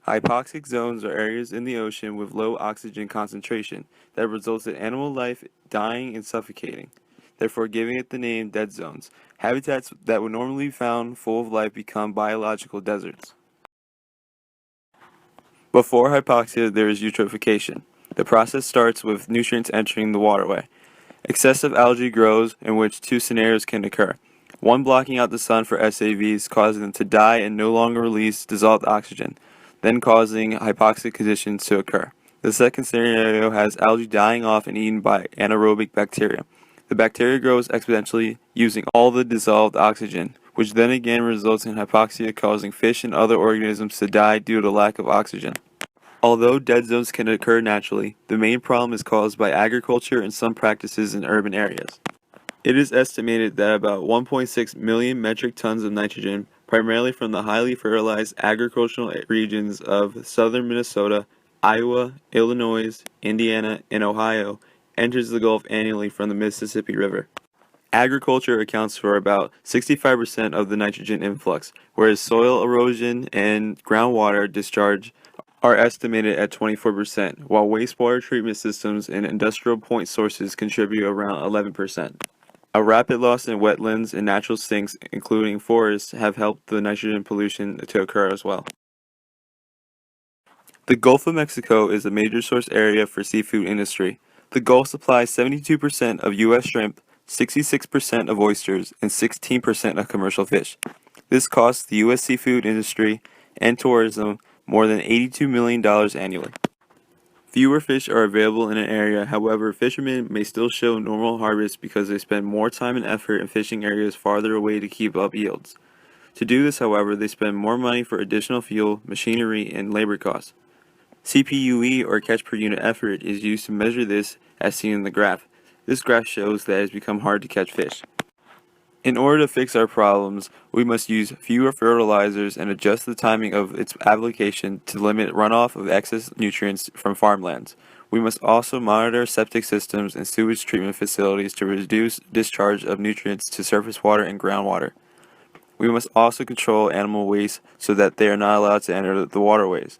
Hypoxic zones are areas in the ocean with low oxygen concentration that results in animal life dying and suffocating, therefore giving it the name dead zones. Habitats that would normally be found full of life become biological deserts. Before hypoxia, there is eutrophication. The process starts with nutrients entering the waterway. Excessive algae grows, in which two scenarios can occur. One, blocking out the sun for SAVs, causing them to die and no longer release dissolved oxygen, then causing hypoxic conditions to occur. The second scenario has algae dying off and eaten by anaerobic bacteria. The bacteria grows exponentially, using all the dissolved oxygen, which then again results in hypoxia, causing fish and other organisms to die due to lack of oxygen. Although dead zones can occur naturally, the main problem is caused by agriculture and some practices in urban areas. It is estimated that about 1.6 million metric tons of nitrogen, primarily from the highly fertilized agricultural regions of southern Minnesota, Iowa, Illinois, Indiana, and Ohio, enters the Gulf annually from the Mississippi River. Agriculture accounts for about 65% of the nitrogen influx, whereas soil erosion and groundwater discharge are estimated at 24%, while wastewater treatment systems and industrial point sources contribute around 11%. A rapid loss in wetlands and natural sinks, including forests, have helped the nitrogen pollution to occur as well. The Gulf of Mexico is a major source area for seafood industry. The Gulf supplies 72% of U.S. shrimp, 66% of oysters, and 16% of commercial fish. This costs the U.S. seafood industry and tourism more than $82 million annually. Fewer fish are available in an area, however, fishermen may still show normal harvests because they spend more time and effort in fishing areas farther away to keep up yields. To do this, however, they spend more money for additional fuel, machinery, and labor costs. CPUE, or catch per unit effort, is used to measure this as seen in the graph. This graph shows that it has become hard to catch fish. In order to fix our problems, we must use fewer fertilizers and adjust the timing of its application to limit runoff of excess nutrients from farmlands. We must also monitor septic systems and sewage treatment facilities to reduce discharge of nutrients to surface water and groundwater. We must also control animal waste so that they are not allowed to enter the waterways.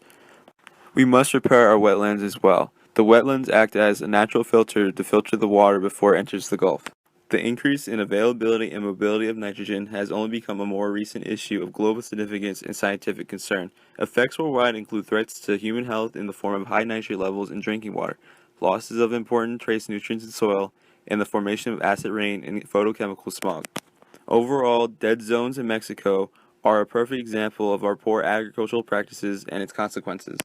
We must repair our wetlands as well. The wetlands act as a natural filter to filter the water before it enters the Gulf. The increase in availability and mobility of nitrogen has only become a more recent issue of global significance and scientific concern. Effects worldwide include threats to human health in the form of high nitrate levels in drinking water, losses of important trace nutrients in soil, and the formation of acid rain and photochemical smog. Overall, dead zones in Mexico are a perfect example of our poor agricultural practices and its consequences.